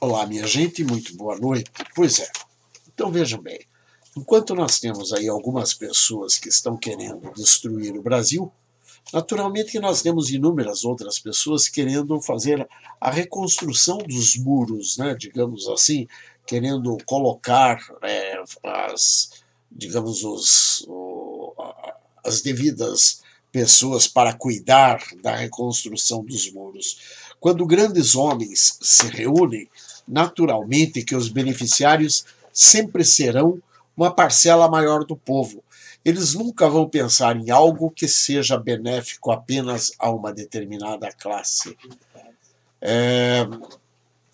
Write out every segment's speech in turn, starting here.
Olá, minha gente, muito boa noite. Pois é, então vejam bem, enquanto nós temos aí algumas pessoas que estão querendo destruir o Brasil, naturalmente que nós temos inúmeras outras pessoas querendo fazer a reconstrução dos muros, né, digamos assim, querendo colocar digamos, as devidas pessoas para cuidar da reconstrução dos muros. Quando grandes homens se reúnem, naturalmente que os beneficiários sempre serão uma parcela maior do povo. Eles nunca vão pensar em algo que seja benéfico apenas a uma determinada classe.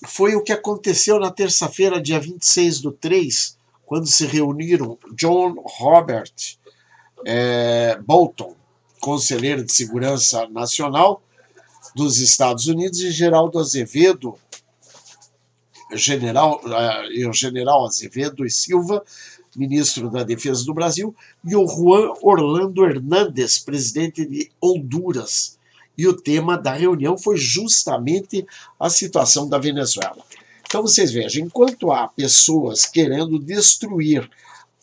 Foi o que aconteceu na terça-feira, dia 26/3, quando se reuniram John Robert Bolton, conselheiro de Segurança Nacional dos Estados Unidos, e Geraldo Azevedo, o general Azevedo e Silva, ministro da Defesa do Brasil, e o Juan Orlando Hernández, presidente de Honduras. E o tema da reunião foi justamente a situação da Venezuela. Então vocês vejam, enquanto há pessoas querendo destruir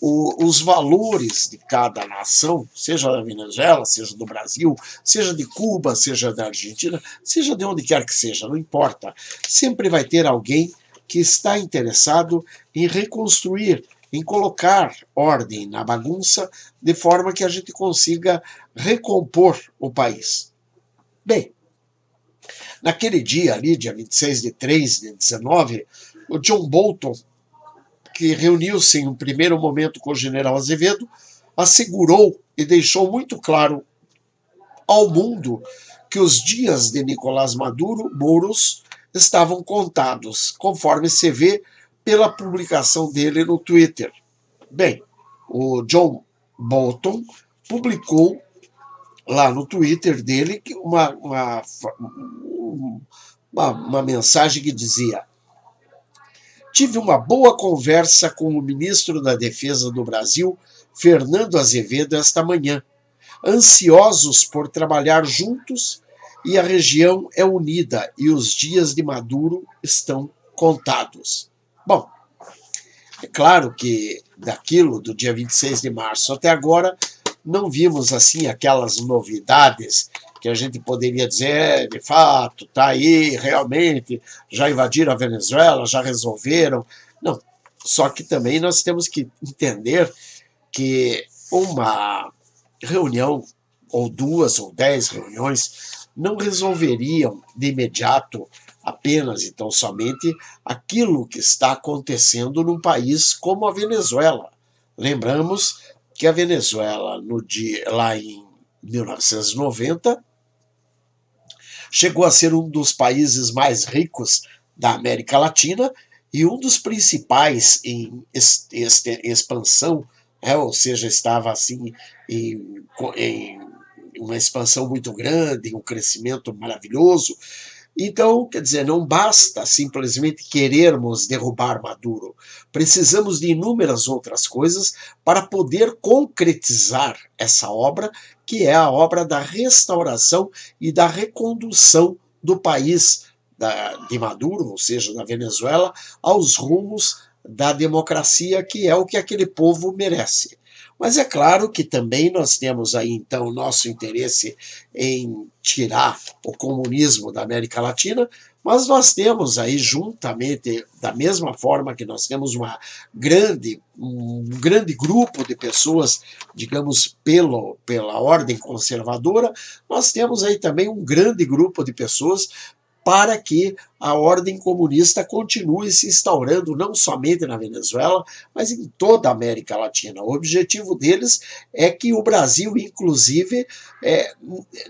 os valores de cada nação, seja da Venezuela, seja do Brasil, seja de Cuba, seja da Argentina, seja de onde quer que seja, não importa. Sempre vai ter alguém que está interessado em reconstruir, em colocar ordem na bagunça, de forma que a gente consiga recompor o país. Bem, naquele dia ali, dia 26/3/19, o John Bolton, que reuniu-se em um primeiro momento com o general Azevedo, assegurou e deixou muito claro ao mundo que os dias de Nicolás Maduro, Moros, estavam contados, conforme se vê pela publicação dele no Twitter. Bem, o John Bolton publicou lá no Twitter dele uma mensagem que dizia: tive uma boa conversa com o ministro da Defesa do Brasil, Fernando Azevedo, esta manhã, ansiosos por trabalhar juntos, e a região é unida e os dias de Maduro estão contados. Bom, é claro que daquilo do dia 26 de março até agora não vimos assim aquelas novidades que a gente poderia dizer, de fato, tá aí, realmente, já invadiram a Venezuela, já resolveram. Não, só que também nós temos que entender que uma reunião, ou 2 ou 10 reuniões, não resolveriam de imediato apenas e tão somente aquilo que está acontecendo num país como a Venezuela. Lembramos que a Venezuela, lá em 1990, chegou a ser um dos países mais ricos da América Latina e um dos principais em expansão, ou seja, estava assim em uma expansão muito grande, um crescimento maravilhoso. Então, quer dizer, não basta simplesmente querermos derrubar Maduro. Precisamos de inúmeras outras coisas para poder concretizar essa obra, que é a obra da restauração e da recondução do país de Maduro, ou seja, da Venezuela, aos rumos da democracia, que é o que aquele povo merece. Mas é claro que também nós temos aí, então, nosso interesse em tirar o comunismo da América Latina, mas nós temos aí, juntamente, da mesma forma que nós temos um grande grupo de pessoas, digamos, pela ordem conservadora, nós temos aí também um grande grupo de pessoas para que a ordem comunista continue se instaurando não somente na Venezuela, mas em toda a América Latina. O objetivo deles é que o Brasil, inclusive,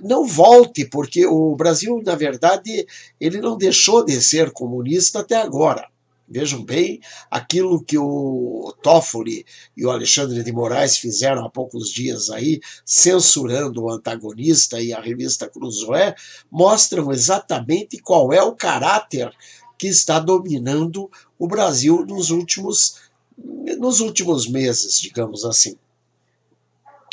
não volte, porque o Brasil, na verdade, ele não deixou de ser comunista até agora. Vejam bem, aquilo que o Toffoli e o Alexandre de Moraes fizeram há poucos dias aí, censurando o Antagonista e a revista Cruzoé, mostram exatamente qual é o caráter que está dominando o Brasil nos últimos meses, digamos assim.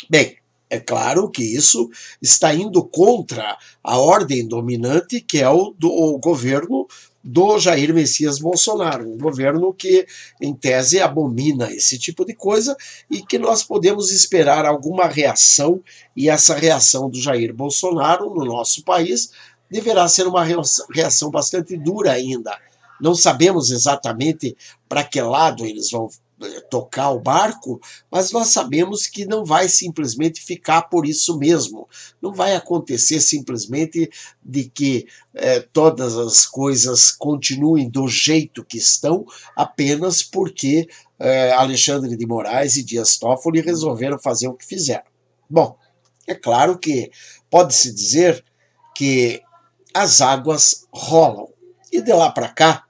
Bem, é claro que isso está indo contra a ordem dominante, que é o do governo do Jair Messias Bolsonaro, um governo que, em tese, abomina esse tipo de coisa e que nós podemos esperar alguma reação, e essa reação do Jair Bolsonaro no nosso país deverá ser uma reação bastante dura ainda. Não sabemos exatamente para que lado eles vão tocar o barco, mas nós sabemos que não vai simplesmente ficar por isso mesmo. Não vai acontecer simplesmente de que todas as coisas continuem do jeito que estão, apenas porque Alexandre de Moraes e Dias Toffoli resolveram fazer o que fizeram. Bom, é claro que pode-se dizer que as águas rolam. E de lá para cá,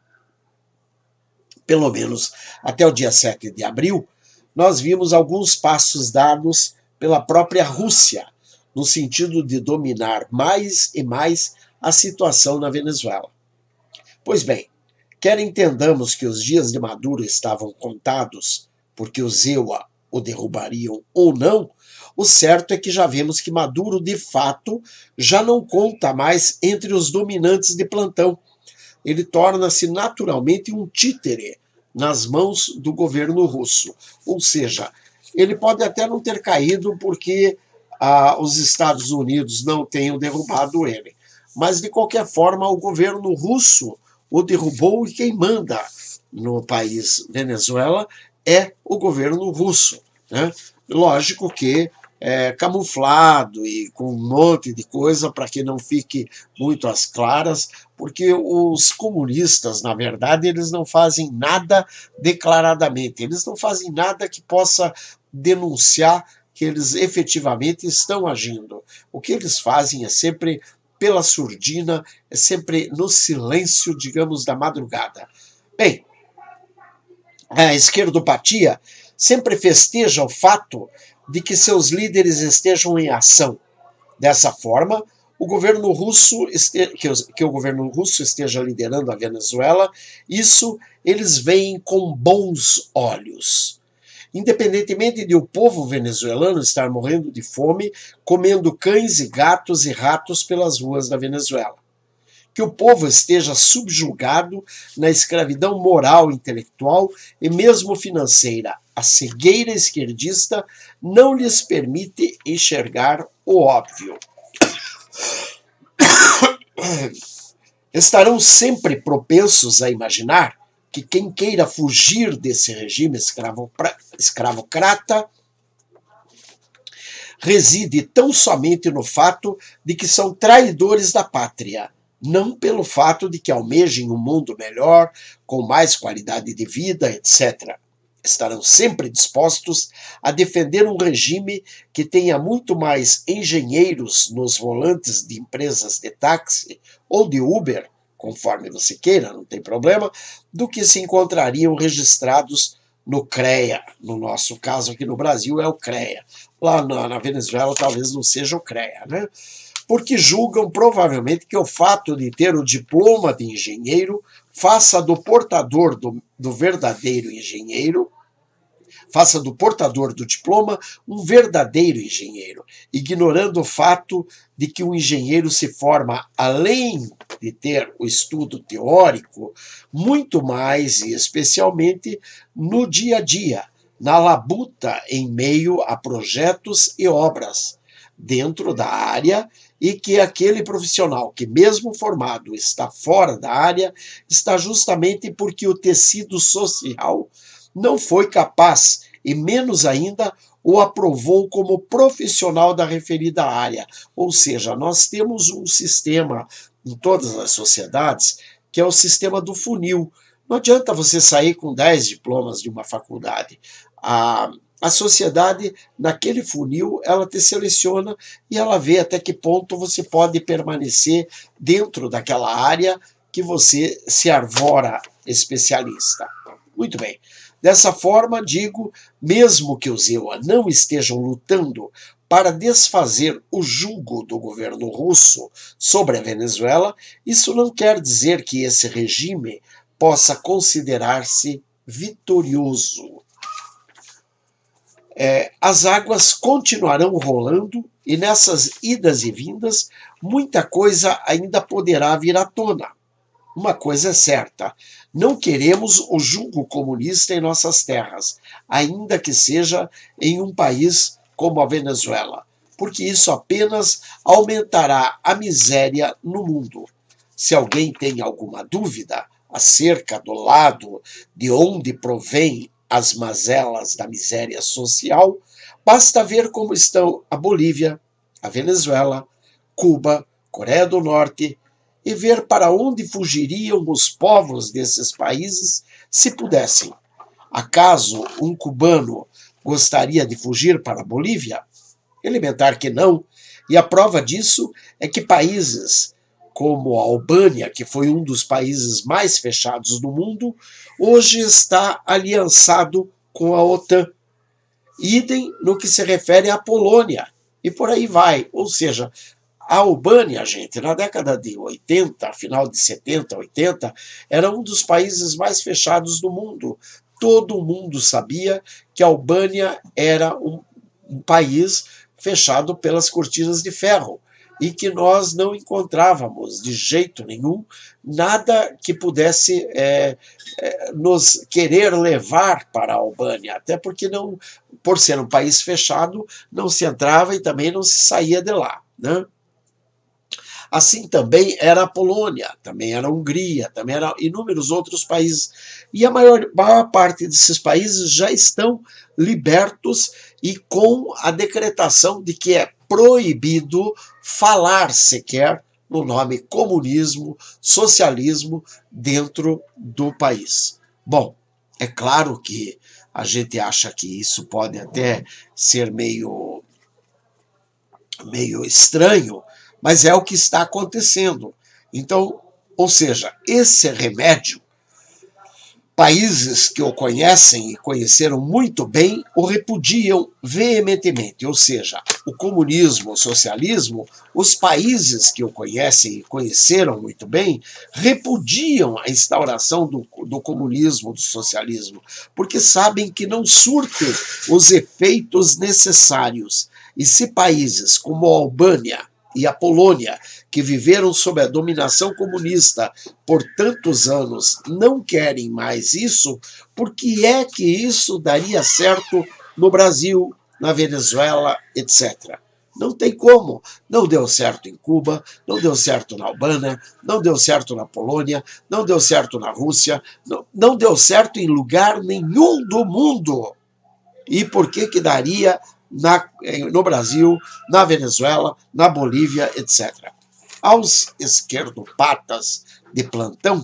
pelo menos até o dia 7 de abril, nós vimos alguns passos dados pela própria Rússia, no sentido de dominar mais e mais a situação na Venezuela. Pois bem, quer entendamos que os dias de Maduro estavam contados, porque os EUA o derrubariam ou não, o certo é que já vemos que Maduro, de fato, já não conta mais entre os dominantes de plantão. Ele torna-se naturalmente um títere nas mãos do governo russo. Ou seja, ele pode até não ter caído porque os Estados Unidos não tenham derrubado ele. Mas, de qualquer forma, o governo russo o derrubou e quem manda no país Venezuela é o governo russo, né? Lógico que camuflado e com um monte de coisa para que não fique muito às claras, porque os comunistas, na verdade, eles não fazem nada declaradamente, eles não fazem nada que possa denunciar que eles efetivamente estão agindo. O que eles fazem é sempre pela surdina, é sempre no silêncio, digamos, da madrugada. Bem, a esquerdopatia sempre festeja o fato de que seus líderes estejam em ação. Dessa forma, o governo russo, que o governo russo esteja liderando a Venezuela, isso eles veem com bons olhos. Independentemente de o povo venezuelano estar morrendo de fome, comendo cães e gatos e ratos pelas ruas da Venezuela. Que o povo esteja subjugado na escravidão moral, intelectual e mesmo financeira. A cegueira esquerdista não lhes permite enxergar o óbvio. Estarão sempre propensos a imaginar que quem queira fugir desse regime escravocrata reside tão somente no fato de que são traidores da pátria, não pelo fato de que almejem um mundo melhor, com mais qualidade de vida, etc. Estarão sempre dispostos a defender um regime que tenha muito mais engenheiros nos volantes de empresas de táxi ou de Uber, conforme você queira, não tem problema, do que se encontrariam registrados no CREA. No nosso caso aqui no Brasil é o CREA. Lá na Venezuela talvez não seja o CREA, né? Porque julgam provavelmente que o fato de ter o diploma de engenheiro faça do portador do verdadeiro engenheiro, faça do portador do diploma um verdadeiro engenheiro, ignorando o fato de que o engenheiro se forma, além de ter o estudo teórico, muito mais e especialmente no dia a dia, na labuta em meio a projetos e obras dentro da área, e que aquele profissional que, mesmo formado, está fora da área, está justamente porque o tecido social não foi capaz, e menos ainda, o aprovou como profissional da referida área. Ou seja, nós temos um sistema em todas as sociedades, que é o sistema do funil. Não adianta você sair com 10 diplomas de uma faculdade. A sociedade, naquele funil, ela te seleciona e ela vê até que ponto você pode permanecer dentro daquela área que você se arvora especialista. Muito bem. Dessa forma, digo, mesmo que os EUA não estejam lutando para desfazer o jugo do governo russo sobre a Venezuela, isso não quer dizer que esse regime possa considerar-se vitorioso. As águas continuarão rolando e nessas idas e vindas muita coisa ainda poderá vir à tona. uma coisa é certa: não queremos o jugo comunista em nossas terras, ainda que seja em um país como a Venezuela, porque isso apenas aumentará a miséria no mundo. Se alguém tem alguma dúvida acerca do lado de onde provém as mazelas da miséria social, basta ver como estão a Bolívia, a Venezuela, Cuba, Coreia do Norte, e ver para onde fugiriam os povos desses países se pudessem. Acaso um cubano gostaria de fugir para a Bolívia? Elementar que não, e a prova disso é que países como a Albânia, que foi um dos países mais fechados do mundo, hoje está aliançado com a OTAN. Idem no que se refere à Polônia, e por aí vai. Ou seja, a Albânia, gente, na década de 80, final de 70, 80, era um dos países mais fechados do mundo. Todo mundo sabia que a Albânia era um país fechado pelas cortinas de ferro e que nós não encontrávamos de jeito nenhum nada que pudesse nos querer levar para a Albânia, até porque não, por ser um país fechado, não se entrava e também não se saía de lá, né? Assim também era a Polônia, também era a Hungria, também eram inúmeros outros países. E a maior parte desses países já estão libertos e com a decretação de que é proibido falar sequer no nome comunismo, socialismo dentro do país. Bom, é claro que a gente acha que isso pode até ser meio estranho, mas é o que está acontecendo. Então, ou seja, esse remédio, países que o conhecem e conheceram muito bem o repudiam veementemente, ou seja, o comunismo, o socialismo, os países que o conhecem e conheceram muito bem repudiam a instauração do comunismo, do socialismo, porque sabem que não surte os efeitos necessários. E se países como a Albânia e a Polônia, que viveram sob a dominação comunista por tantos anos, não querem mais isso, por que é que isso daria certo no Brasil, na Venezuela, etc.? Não tem como. Não deu certo em Cuba, não deu certo na Albânia, não deu certo na Polônia, não deu certo na Rússia, não deu certo em lugar nenhum do mundo. E por que que daria no Brasil, na Venezuela, na Bolívia, etc. Aos esquerdopatas de plantão,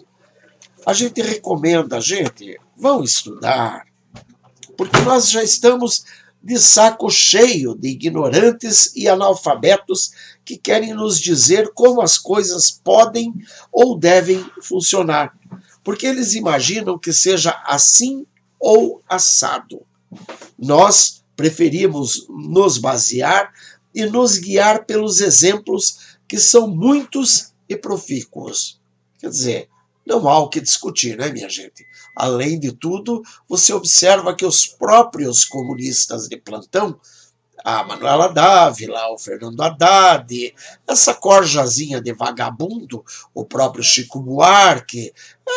a gente recomenda, gente, vão estudar, porque nós já estamos de saco cheio de ignorantes e analfabetos que querem nos dizer como as coisas podem ou devem funcionar, porque eles imaginam que seja assim ou assado. Nós preferimos nos basear e nos guiar pelos exemplos que são muitos e profícuos. Quer dizer, não há o que discutir, né, minha gente? Além de tudo, você observa que os próprios comunistas de plantão, a Manuela Dávila, o Fernando Haddad, essa corjazinha de vagabundo, o próprio Chico Buarque,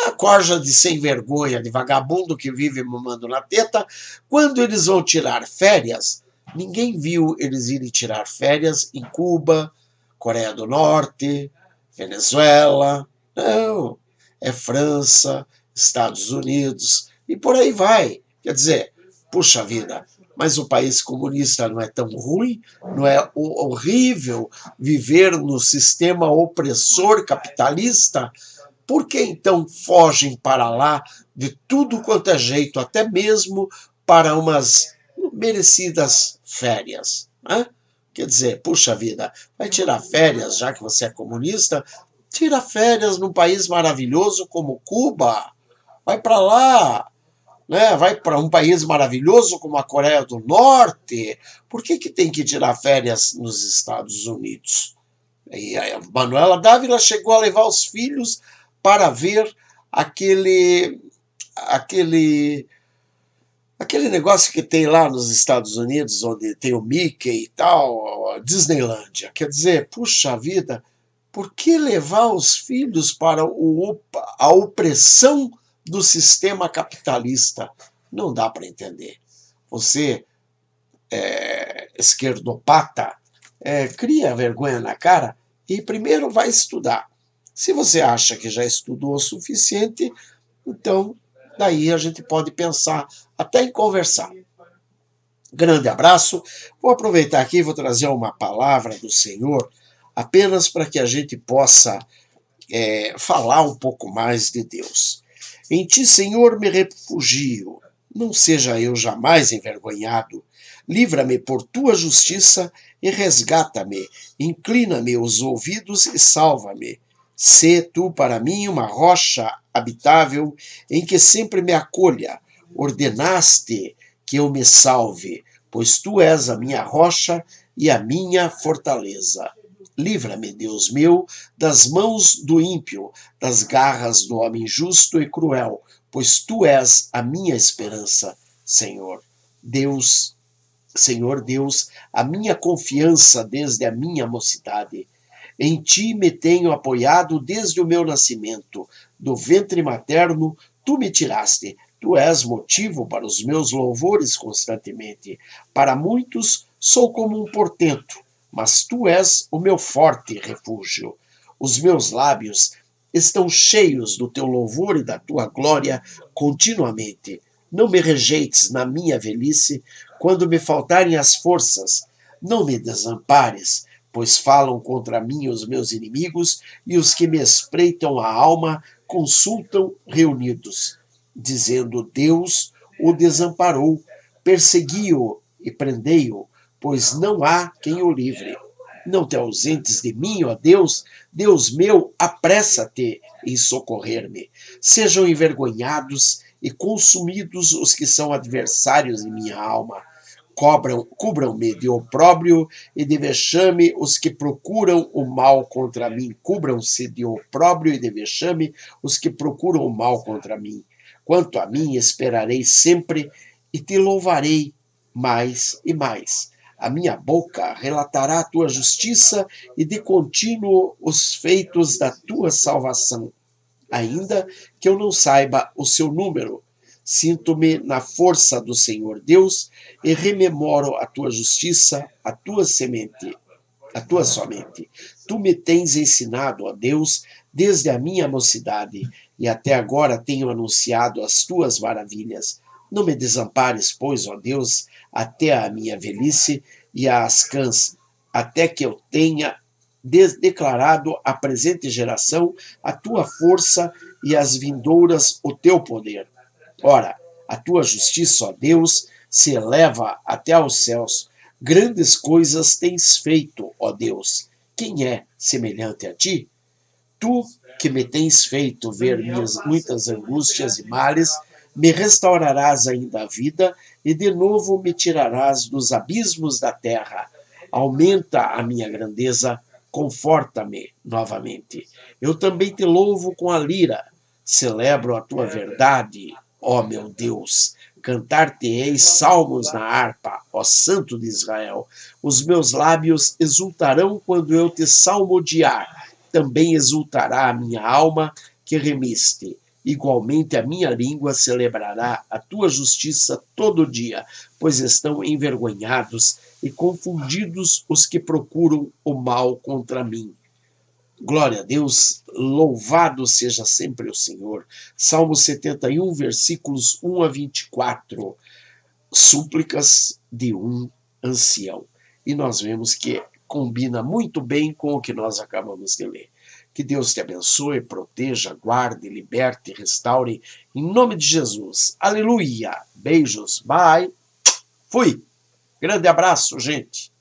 a corja de sem vergonha, de vagabundo que vive mamando na teta, quando eles vão tirar férias, ninguém viu eles irem tirar férias em Cuba, Coreia do Norte, Venezuela, não, é França, Estados Unidos, e por aí vai. Quer dizer, puxa vida, mas o país comunista não é tão ruim, não é horrível viver no sistema opressor capitalista? Por que então fogem para lá de tudo quanto é jeito, até mesmo para umas merecidas férias, né? Quer dizer, puxa vida, vai tirar férias já que você é comunista? Tira férias num país maravilhoso como Cuba, vai para lá, né? Vai para um país maravilhoso como a Coreia do Norte. Por que tem que tirar férias nos Estados Unidos? E a Manuela Dávila chegou a levar os filhos para ver aquele negócio que tem lá nos Estados Unidos, onde tem o Mickey e tal, a Disneylândia. Quer dizer, puxa vida, Por que levar os filhos para a opressão do sistema capitalista? Não dá para entender. Você, esquerdopata, cria vergonha na cara e primeiro vai estudar. Se você acha que já estudou o suficiente, então daí a gente pode pensar até em conversar. Grande abraço. Vou aproveitar aqui e vou trazer uma palavra do Senhor, apenas para que a gente possa falar um pouco mais de Deus. Em ti, Senhor, me refugio. Não seja eu jamais envergonhado. Livra-me por tua justiça e resgata-me. Inclina-me os ouvidos e salva-me. Sê tu para mim uma rocha habitável em que sempre me acolha. Ordenaste que eu me salve, pois tu és a minha rocha e a minha fortaleza. Livra-me, Deus meu, das mãos do ímpio, das garras do homem justo e cruel, pois tu és a minha esperança, Senhor. Senhor Deus, a minha confiança desde a minha mocidade. Em ti me tenho apoiado desde o meu nascimento. Do ventre materno, tu me tiraste. Tu és motivo para os meus louvores constantemente. Para muitos, sou como um portento, mas tu és o meu forte refúgio. Os meus lábios estão cheios do teu louvor e da tua glória continuamente. Não me rejeites na minha velhice, quando me faltarem as forças. Não me desampares, pois falam contra mim os meus inimigos, e os que me espreitam a alma consultam reunidos, dizendo: Deus o desamparou, persegui-o e prendei-o, pois não há quem o livre. Não te ausentes de mim, ó Deus, Deus meu, apressa-te em socorrer-me. Sejam envergonhados e consumidos os que são adversários de minha alma. Cubram-me de opróbrio e de vexame os que procuram o mal contra mim. Cubram-se de opróbrio e de vexame os que procuram o mal contra mim. Quanto a mim, esperarei sempre e te louvarei mais e mais. A minha boca relatará a tua justiça e de contínuo os feitos da tua salvação. Ainda que eu não saiba o seu número, sinto-me na força do Senhor Deus e rememoro a tua justiça, a tua somente. Tu me tens ensinado, ó Deus, desde a minha mocidade, e até agora tenho anunciado as tuas maravilhas. Não me desampares, pois, ó Deus, até a minha velhice e as cãs, até que eu tenha declarado à presente geração a tua força e às vindouras o teu poder. Ora, a tua justiça, ó Deus, se eleva até aos céus. Grandes coisas tens feito, ó Deus. Quem é semelhante a ti? Tu que me tens feito ver minhas muitas angústias e males, me restaurarás ainda a vida e de novo me tirarás dos abismos da terra. Aumenta a minha grandeza, conforta-me novamente. Eu também te louvo com a lira, celebro a tua verdade, ó meu Deus. Cantar-te-ei salmos na harpa, ó Santo de Israel. Os meus lábios exultarão quando eu te salmodiar. Também exultará a minha alma que remiste. Igualmente a minha língua celebrará a tua justiça todo dia, pois estão envergonhados e confundidos os que procuram o mal contra mim. Glória a Deus, louvado seja sempre o Senhor. Salmo 71, versículos 1 a 24. Súplicas de um ancião. E nós vemos que combina muito bem com o que nós acabamos de ler. Que Deus te abençoe, proteja, guarde, liberte, restaure, em nome de Jesus. Aleluia. Beijos. Bye. Fui. Grande abraço, gente.